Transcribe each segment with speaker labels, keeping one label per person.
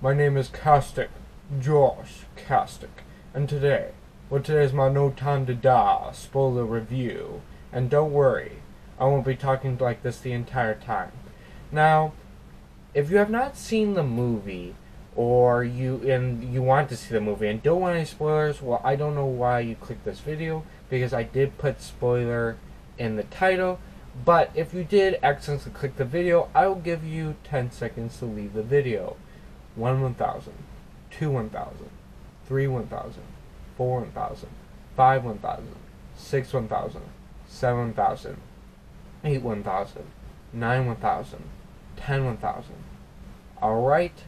Speaker 1: My name is Caustic, Josh Caustic, and today's my No Time to Die spoiler review. And don't worry, I won't be talking like this the entire time. Now, if you have not seen the movie, or you want to see the movie and don't want any spoilers, well, I don't know why you clicked this video, because I did put spoiler in the title. But if you did accidentally click the video, I will give you 10 seconds to leave the video. 1,000, 2 1,000, 3 1,000, 4 1,000, 5 1,000, 6 1,000, 7 1,000, 8 1,000, 9 1,000, 10 1,000. Alright,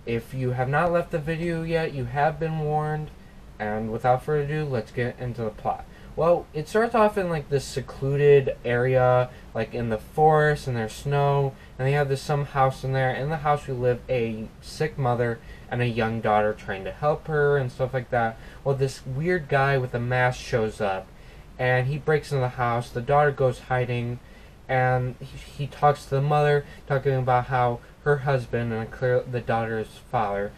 Speaker 1: if you have not left the video yet, you have been warned, and without further ado, let's get into the plot. Well, it starts off in like this secluded area, like in the forest, and there's snow, and they have this some house in there. In the house, we live a sick mother and a young daughter trying to help her and stuff like that. Well, this weird guy with a mask shows up, and he breaks into the house. The daughter goes hiding, and he talks to the mother, talking about how her husband and the daughter's father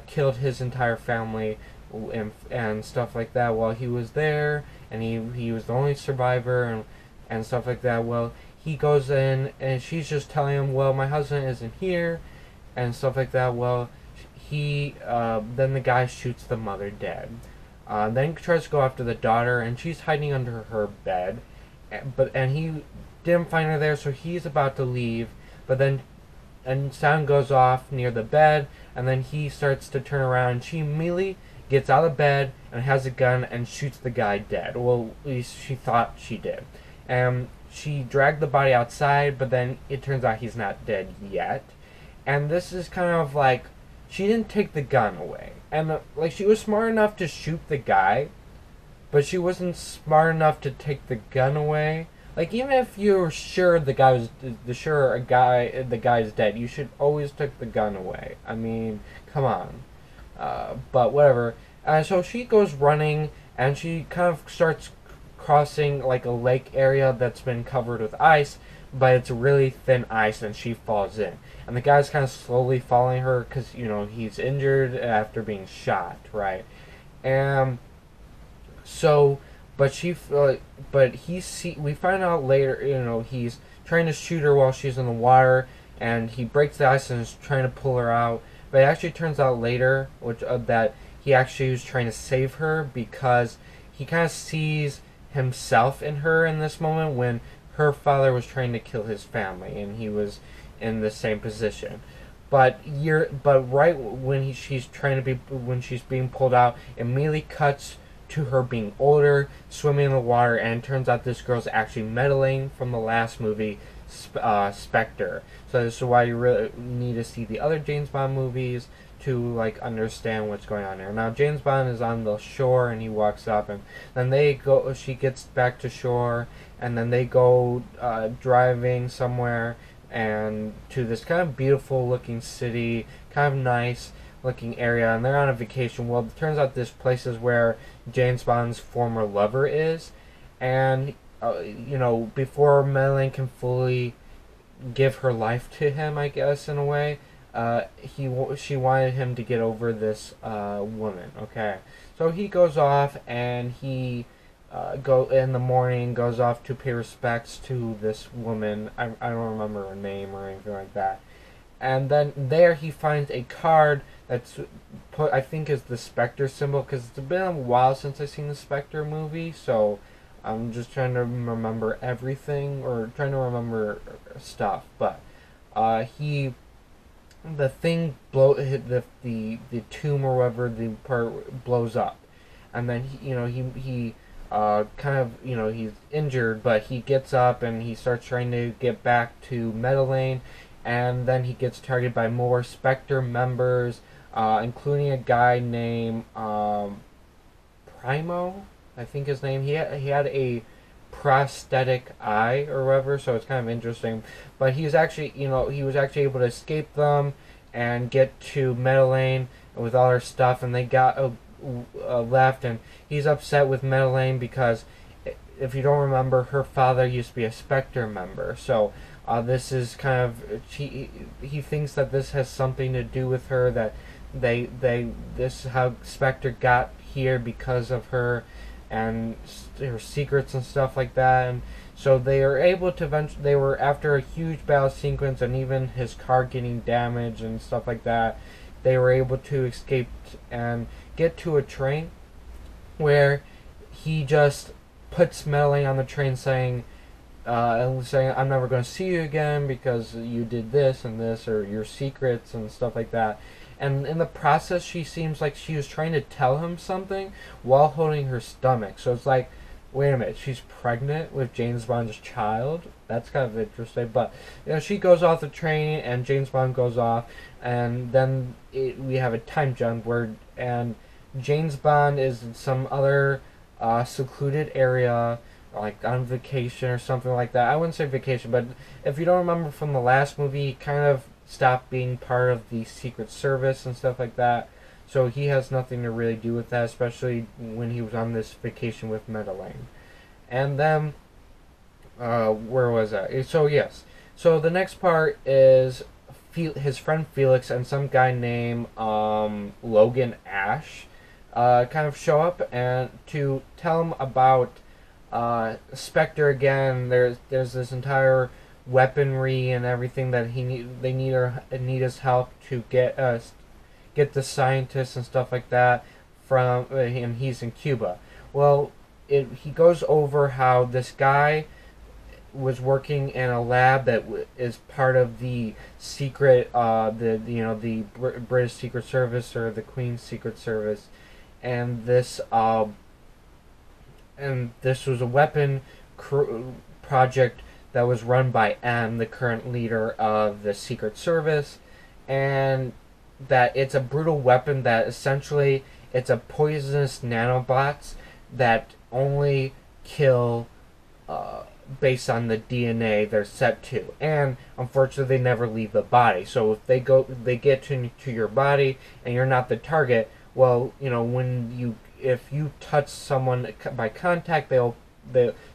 Speaker 1: killed his entire family and stuff like that while he was there, and he was the only survivor and stuff like that. Well, he goes in and she's just telling him, well, my husband isn't here and stuff like that. Well, then the guy shoots the mother dead. Then he tries to go after the daughter, and she's hiding under her bed, and he didn't find her there, so he's about to leave, but then sound goes off near the bed, and then he starts to turn around, and she immediately gets out of bed and has a gun and shoots the guy dead. Well, at least she thought she did. And she dragged the body outside, but then it turns out he's not dead yet. And this is kind of like, she didn't take the gun away. And like, she was smart enough to shoot the guy, but she wasn't smart enough to take the gun away. Like, even if you're sure the guy's dead, you should always take the gun away. I mean, come on. But whatever. So she goes running, and she kind of starts crossing like a lake area that's been covered with ice, but it's really thin ice, and she falls in. And the guy's kind of slowly following her because, he's injured after being shot, right? And so, we find out later, he's trying to shoot her while she's in the water, and he breaks the ice and is trying to pull her out. But it actually turns out later, that he actually was trying to save her, because he kind of sees himself in her in this moment when her father was trying to kill his family, and he was in the same position. But right when she's being pulled out, it immediately cuts to her being older, swimming in the water, and it turns out this girl's actually Madeleine from the last movie, Spectre. So this is why you really need to see the other James Bond movies to like understand what's going on here. Now James Bond is on the shore, and he walks up, and then she gets back to shore, and then they go driving somewhere and to this kind of beautiful looking city, kind of nice looking area, and they're on a vacation. Well, it turns out this place is where James Bond's former lover is, and before Madeleine can fully give her life to him, I guess, in a way, she wanted him to get over this woman. Okay, so he goes off, and he in the morning goes off to pay respects to this woman. I don't remember her name or anything like that. And then there he finds a card that's put, I think, is the Spectre symbol, because it's been a while since I've seen the Spectre movie, so I'm just trying to remember everything, or trying to remember stuff. But the tomb or whatever, the part blows up, and then he he's injured, but he gets up and he starts trying to get back to Madeleine. And then he gets targeted by more Spectre members, including a guy named Primo, I think his name. He had a prosthetic eye or whatever, so it's kind of interesting. But he was actually able to escape them and get to Madeleine with all her stuff, and they got left. And he's upset with Madeleine because, if you don't remember, her father used to be a Spectre member, so This is kind of he thinks that this has something to do with her, that this is how Spectre got here because of her and her secrets and stuff like that. And so they are able to they were, after a huge battle sequence and even his car getting damaged and stuff like that, they were able to escape and get to a train where he just puts meddling on the train, saying I'm never going to see you again because you did this and this, or your secrets and stuff like that. And in the process, she seems like she was trying to tell him something while holding her stomach. So it's like, wait a minute, she's pregnant with James Bond's child? That's kind of interesting. But she goes off the train and James Bond goes off, and then we have a time jump and James Bond is in some other secluded area, like on vacation or something like that. I wouldn't say vacation, but if you don't remember from the last movie, he kind of stopped being part of the Secret Service and stuff like that. So he has nothing to really do with that, especially when he was on this vacation with Madeleine. And then, where was that? So yes. So the next part is his friend Felix and some guy named Logan Ash kind of show up and to tell him about Spectre again. There's this entire weaponry and everything that they need his help to get the scientists and stuff like that from him. He's in Cuba. Well, he goes over how this guy was working in a lab that is part of the secret, the British Secret Service or the Queen's Secret Service, and this was a weapon project that was run by M, the current leader of the Secret Service, and that it's a brutal weapon that essentially it's a poisonous nanobots that only kill based on the DNA they're set to, and unfortunately they never leave the body. So if they get to your body and you're not the target, well, if you touch someone by contact,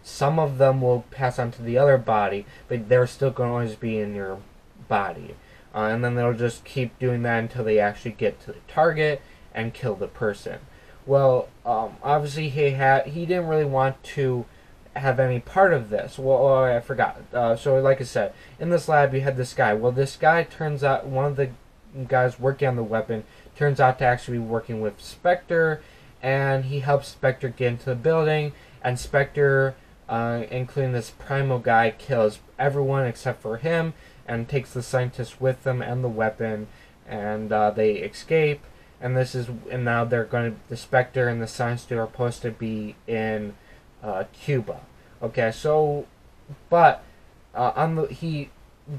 Speaker 1: some of them will pass on to the other body, but they're still going to always be in your body. And then they'll just keep doing that until they actually get to the target and kill the person. Well, obviously he didn't really want to have any part of this. Well, I forgot. So like I said, in this lab you had this guy. Well, this guy turns out, one of the guys working on the weapon turns out to actually be working with Spectre, and he helps Spectre get into the building, and Spectre, including this Primal guy, kills everyone except for him, and takes the scientists with them and the weapon, and they escape. And now they're going to, the Spectre and the science dude are supposed to be in Cuba. Okay, so, but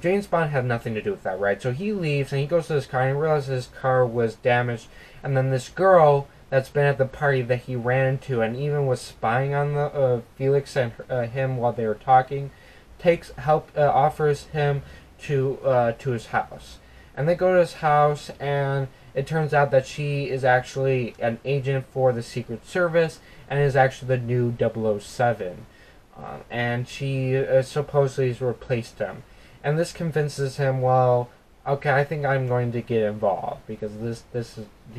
Speaker 1: James Bond had nothing to do with that, right? So he leaves and he goes to his car and he realizes his car was damaged, and then this girl that's been at the party that he ran into and even was spying on the Felix and him while they were talking, offers him to his house. And they go to his house, and it turns out that she is actually an agent for the Secret Service and is actually the new 007. And she supposedly has replaced him. And this convinces him, well, okay, I think I'm going to get involved, because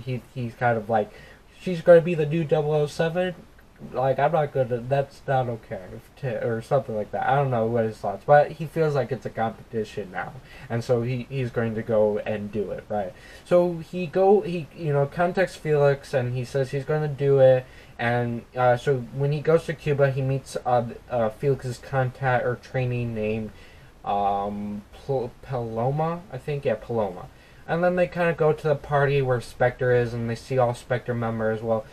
Speaker 1: he's kind of like, she's going to be the new 007? Like, I'm not going to, that's not okay, or something like that. I don't know what his thoughts, but he feels like it's a competition now, and so he's going to go and do it, right? So he contacts Felix, and he says he's going to do it, and so when he goes to Cuba, he meets Felix's contact or trainee named Paloma, I think, yeah, Paloma. And then they kind of go to the party where Spectre is, and they see all Spectre members. Well,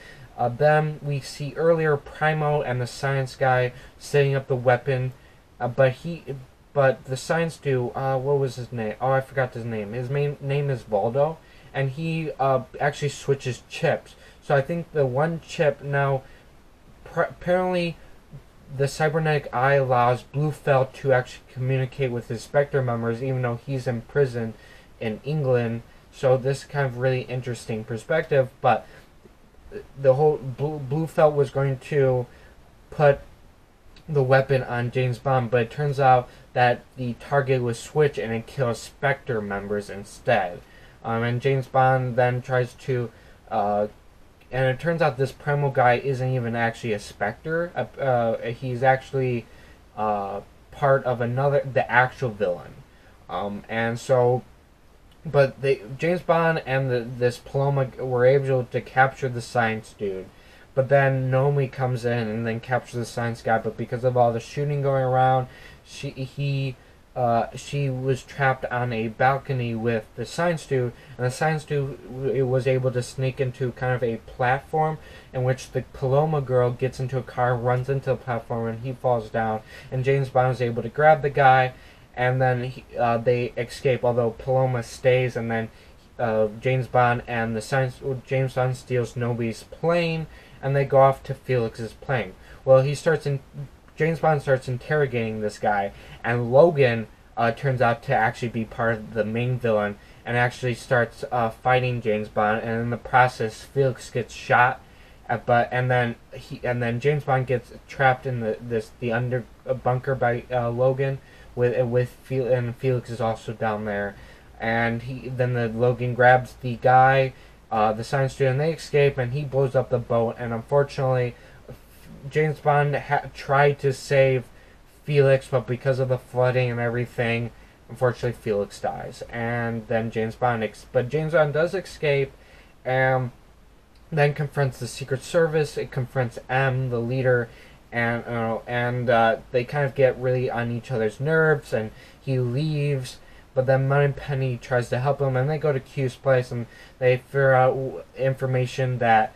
Speaker 1: then we see earlier Primo and the science guy setting up the weapon, but the science dude, what was his name? Oh, I forgot his name. His main name is Valdo, and he actually switches chips. So I think the one chip now, apparently, the cybernetic eye allows Blofeld to actually communicate with his Spectre members, even though he's in prison in England. So this is kind of really interesting perspective, but the whole Blofeld was going to put the weapon on James Bond, but it turns out that the target was switched and it kills Spectre members instead. And James Bond then tries to, and it turns out this Primal guy isn't even actually a Spectre. He's actually part of the actual villain. And so, but James Bond and this Paloma were able to capture the science dude. But then Nomi comes in and then captures the science guy. But because of all the shooting going around, she was trapped on a balcony with the science dude, and the science dude was able to sneak into kind of a platform in which the Paloma girl gets into a car, runs into the platform, and he falls down. And James Bond is able to grab the guy, and then they escape. Although Paloma stays, and then James Bond steals Nomi's plane, and they go off to Felix's plane. Well, James Bond starts interrogating this guy, and Logan turns out to actually be part of the main villain, and actually starts fighting James Bond. And in the process, Felix gets shot, and then James Bond gets trapped in the under bunker by Logan, and Felix is also down there, and Logan grabs the guy, the science student, and they escape, and he blows up the boat. And unfortunately, James Bond tried to save Felix, but because of the flooding and everything, unfortunately Felix dies. And then James Bond does escape, and then confronts the Secret Service. It confronts M, the leader, and they kind of get really on each other's nerves, and he leaves. But then Moneypenny tries to help him, and they go to Q's place, and they figure out information that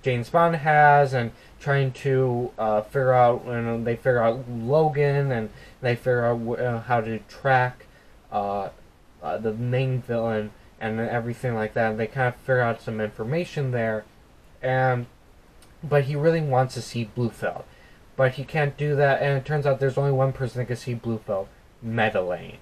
Speaker 1: James Bond has, and trying to figure out, they figure out Logan, and they figure out how to track the main villain and everything like that. They kind of figure out some information there, but he really wants to see Blofeld, but he can't do that. And it turns out there's only one person that can see Blofeld, Madeleine.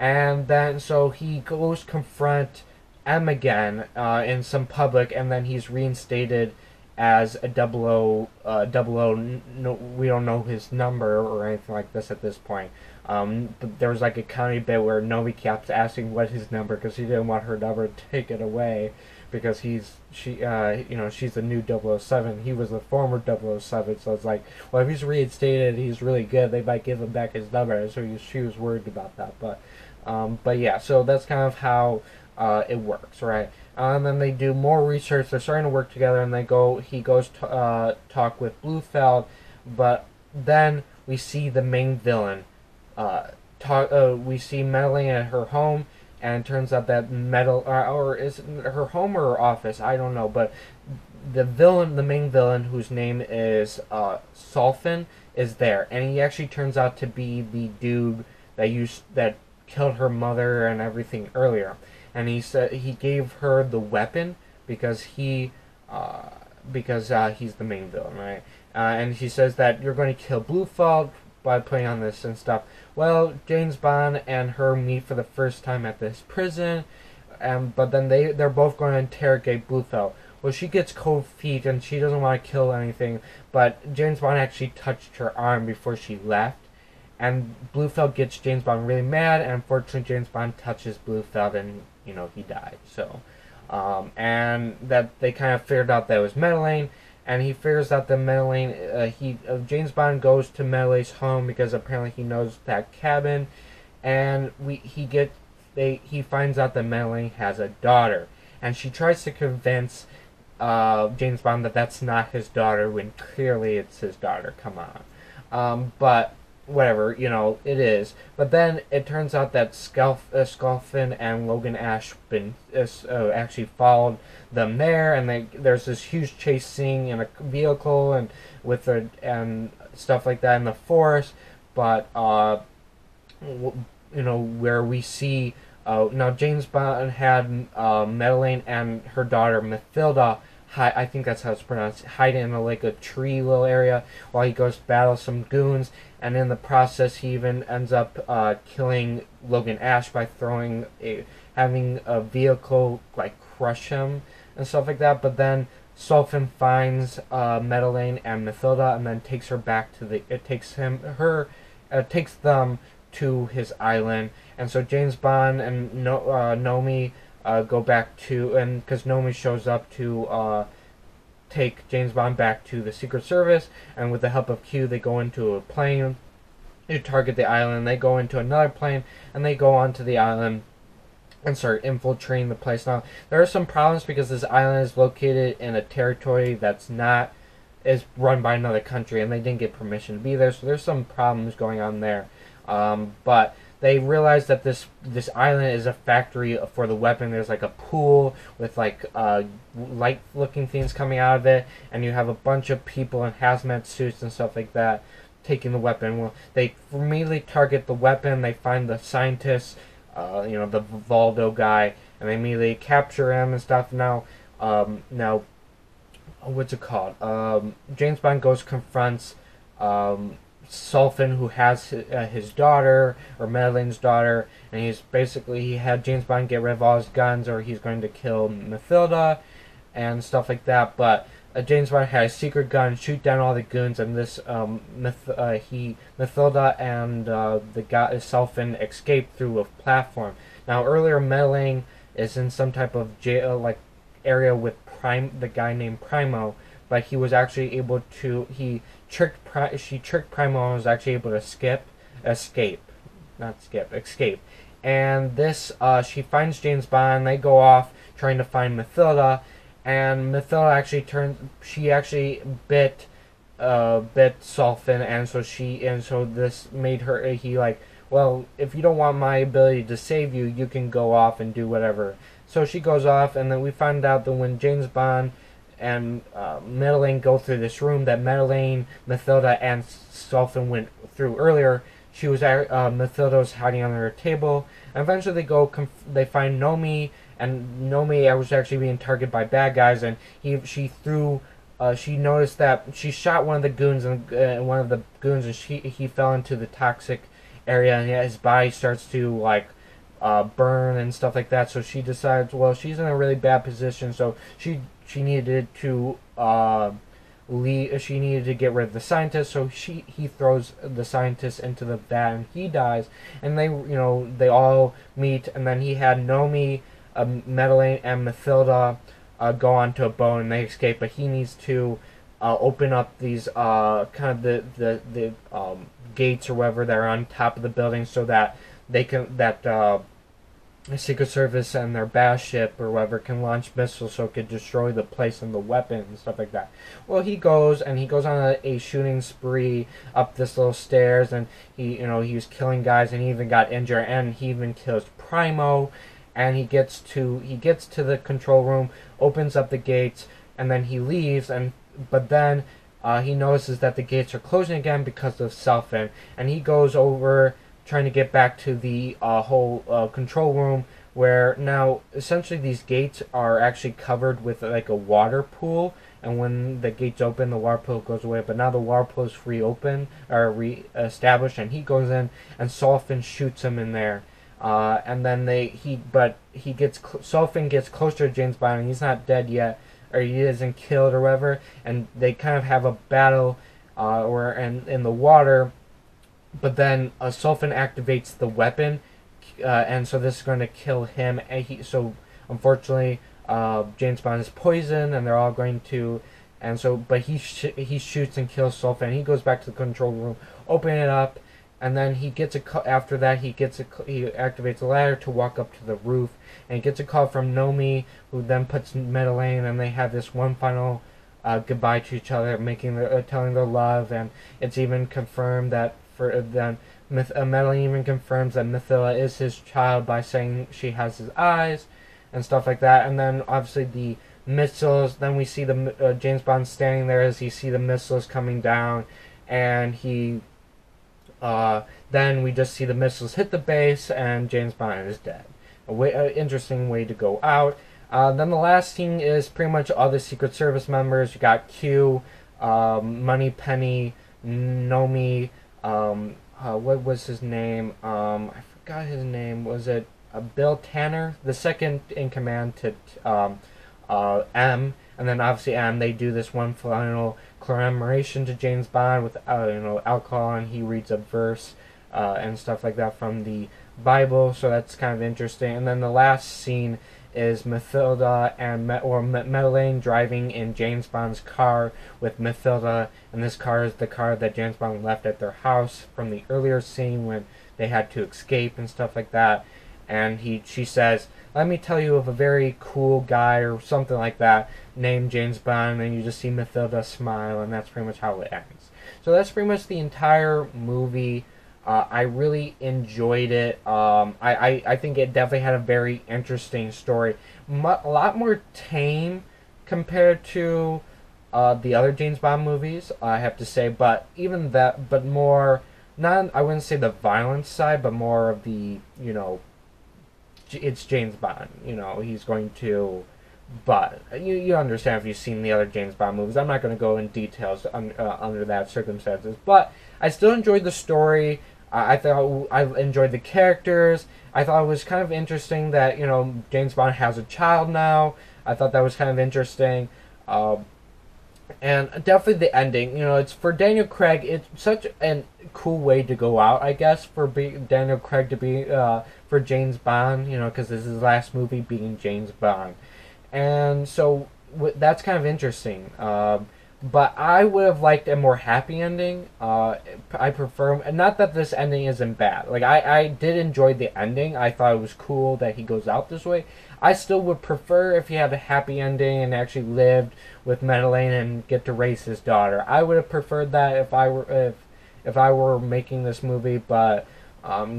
Speaker 1: And then so he goes confront M again in some public, and then he's reinstated as a 00. No, we don't know his number or anything like this at this point. But there was like a comedy bit where Nomi kept asking what his number, because he didn't want her number taken away, because she's the new 007. He was the former 007, so it's like, well, if he's reinstated, he's really good. They might give him back his number. So she was worried about that, but yeah. So that's kind of how it works, right? And then they do more research. They're starting to work together, and he goes to talk with Blofeld, but then we see the main villain. We see Madeleine at her home, and it turns out that or is it her home or her office? I don't know, but the main villain, whose name is Sulfin, is there, and he actually turns out to be the dude that killed her mother and everything earlier. And he said he gave her the weapon because he's the main villain, right? And he says that you're going to kill Blofeld by putting on this and stuff. Well, James Bond and her meet for the first time at this prison, but then they're both going to interrogate Blofeld. Well, she gets cold feet and she doesn't want to kill anything, but James Bond actually touched her arm before she left. And Blofeld gets James Bond really mad, and unfortunately James Bond touches Blofeld, and he died. So, and that they kind of figured out that it was Madeleine, and he figures out that Madeleine. James Bond goes to Madeleine's home because apparently he knows that cabin, and he finds out that Madeleine has a daughter, and she tries to convince James Bond that that's not his daughter when clearly it's his daughter. Come on, but. Whatever, it is. But then it turns out that Sculfin and Logan Ashbin actually followed them there, and there's this huge chase scene in a vehicle and and stuff like that in the forest. But where we see now James Bond had Madeleine and her daughter Mathilda. I think that's how it's pronounced. Hiding in a tree little area while he goes to battle some goons, and in the process he even ends up killing Logan Ash by having a vehicle crush him and stuff like that. But then Sulfin finds Madeleine and Mathilda, and then takes her back to the. It takes takes them to his island, and so James Bond and Nomi go back to, and because Nomi shows up to take James Bond back to the Secret Service, and with the help of Q, they go into a plane to target the island. They go into another plane, and they go onto the island and start infiltrating the place. Now, there are some problems because this island is located in a territory that's not is run by another country, and they didn't get permission to be there. So there's some problems going on there. But they realize that this island is a factory for the weapon. There's like a pool with like light looking things coming out of it, and you have a bunch of people in hazmat suits and stuff like that taking the weapon. Well, they immediately target the weapon. They find the scientist, the Valdo guy, and they immediately capture him and stuff. Now, what's it called? James Bond confronts Sulfin, who has his daughter, or Madeleine's daughter, and he had James Bond get rid of all his guns, or he's going to kill Mathilda and stuff like that. But James Bond had a secret gun, shoot down all the goons, and this Mathilda and the guy Sulfin escaped through a platform. Now, earlier Madeleine is in some type of jail area with the guy named Primo, but he was actually able to she tricked Primo and was actually able to escape. And this she finds James Bond. They go off trying to find Mathilda, and Mathilda actually bit Sulfin, and so this made her well, if you don't want my ability to save you, you can go off and do whatever. So she goes off, and then we find out that when James Bond and Madeleine go through this room that Madeleine, Mathilda, and Sulfin went through earlier, Mathilda was hiding under a table. And eventually they find Nomi, and Nomi was actually being targeted by bad guys, and she noticed that she shot one of the goons, and he fell into the toxic area, and his body starts to burn and stuff like that. So she decides, well, she's in a really bad position, so she needed to leave. She needed to get rid of the scientist, so he throws the scientist into the vat, and he dies. And they all meet, and then he had Nomi, Madeleine, and Mathilda go onto a boat, and they escape. But he needs to open up these the gates or whatever that are on top of the building, so that the Secret Service and their battleship or whatever can launch missiles, so it could destroy the place and the weapon and stuff like that. Well, he goes on a shooting spree up this little stairs, and he was killing guys, and he even got injured, and he even kills Primo. And he gets to the control room, opens up the gates, and then he leaves. But then he notices that the gates are closing again because of Sulfin, and he goes over trying to get back to the whole control room, where now essentially these gates are actually covered with like a water pool, and when the gates open, the water pool goes away. But now the water pool is re-established, and he goes in, and Sulfin shoots him in there. And then Sulfin gets closer to James Bond, and he's not dead yet, or he isn't killed or whatever, and they kind of have a battle in the water. But then Sulfin activates the weapon, and so this is going to kill him. So unfortunately, James Bond is poisoned, and they're all going to. But he shoots and kills Sulfin. He goes back to the control room, open it up, and then after that he activates a ladder to walk up to the roof, and he gets a call from Nomi, who then puts Madeleine, and they have this one final goodbye to each other, telling their love, and it's even confirmed that. Madeleine even confirms that Mathilda is his child by saying she has his eyes and stuff like that. And then obviously the missiles. Then we see the James Bond standing there as he see the missiles coming down, and then we just see the missiles hit the base, and James Bond is dead. An interesting way to go out. Then the last scene is pretty much all the Secret Service members. You got Q, Moneypenny, Nomi. What was his name? I forgot his name. Was it Bill Tanner, the second in command to M, and then obviously, and they do this one final commemoration to James Bond with alcohol, and he reads a verse and stuff like that from the Bible. So that's kind of interesting. And then the last scene is Mathilda and Madeleine driving in James Bond's car with Mathilda, and this car is the car that James Bond left at their house from the earlier scene when they had to escape and stuff like that. And she says, "Let me tell you of a very cool guy," or something like that, named James Bond, and you just see Mathilda smile, and that's pretty much how it ends. So that's pretty much the entire movie. I really enjoyed it. I think it definitely had a very interesting story. A lot more tame compared to the other James Bond movies, I have to say. But even that, but more, not, I wouldn't say the violence side, but more of the, it's James Bond. He's going to... But you understand if you've seen the other James Bond movies. I'm not going to go in details under that circumstances. But I still enjoyed the story. I thought I enjoyed the characters. I thought it was kind of interesting that James Bond has a child now. I thought that was kind of interesting, and definitely the ending. It's for Daniel Craig. It's such a cool way to go out, I guess, for Daniel Craig to be for James Bond. Because this is his last movie being James Bond, and so that's kind of interesting. But I would have liked a more happy ending. I prefer... Not that this ending isn't bad. Like, I did enjoy the ending. I thought it was cool that he goes out this way. I still would prefer if he had a happy ending and actually lived with Madeleine and get to raise his daughter. I would have preferred that if I were making this movie. But it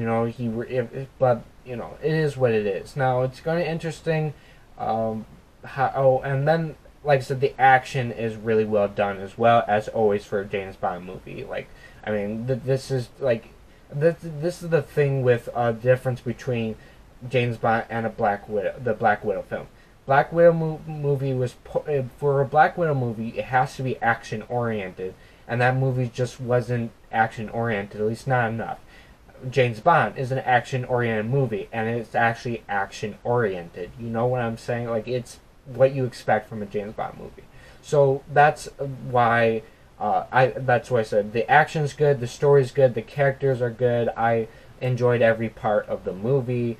Speaker 1: is what it is. Now it's going to be interesting. And then, like I said, the action is really well done as well, as always for a James Bond movie. This is the thing with difference between James Bond and the Black Widow film. Black Widow movie was for a Black Widow movie, it has to be action oriented, and that movie just wasn't action oriented, at least not enough. James Bond is an action oriented movie, and it's actually action oriented. You know what I'm saying? It's what you expect from a James Bond movie. So that's why that's why I said the action's good, the story's good, the characters are good. I enjoyed every part of the movie,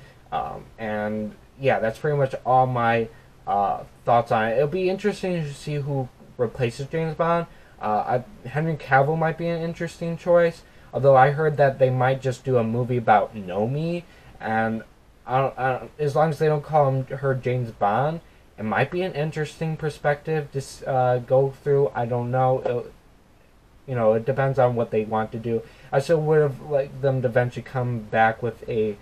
Speaker 1: and yeah, that's pretty much all my thoughts on it. It'll be interesting to see who replaces James Bond. Henry Cavill might be an interesting choice, although I heard that they might just do a movie about Nomi, and as long as they don't call her James Bond, it might be an interesting perspective to go through. I don't know. It depends on what they want to do. I still would have liked them to eventually come back with a,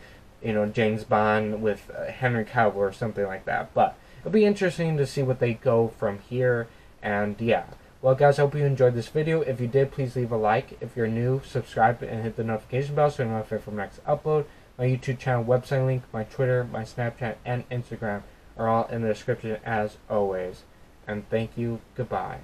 Speaker 1: James Bond with Henry Cavill or something like that. But it'll be interesting to see what they go from here. And yeah. Well, guys, I hope you enjoyed this video. If you did, please leave a like. If you're new, subscribe and hit the notification bell so you're notified for my next upload. My YouTube channel website link, my Twitter, my Snapchat, and Instagram are all in the description as always. And thank you. Goodbye.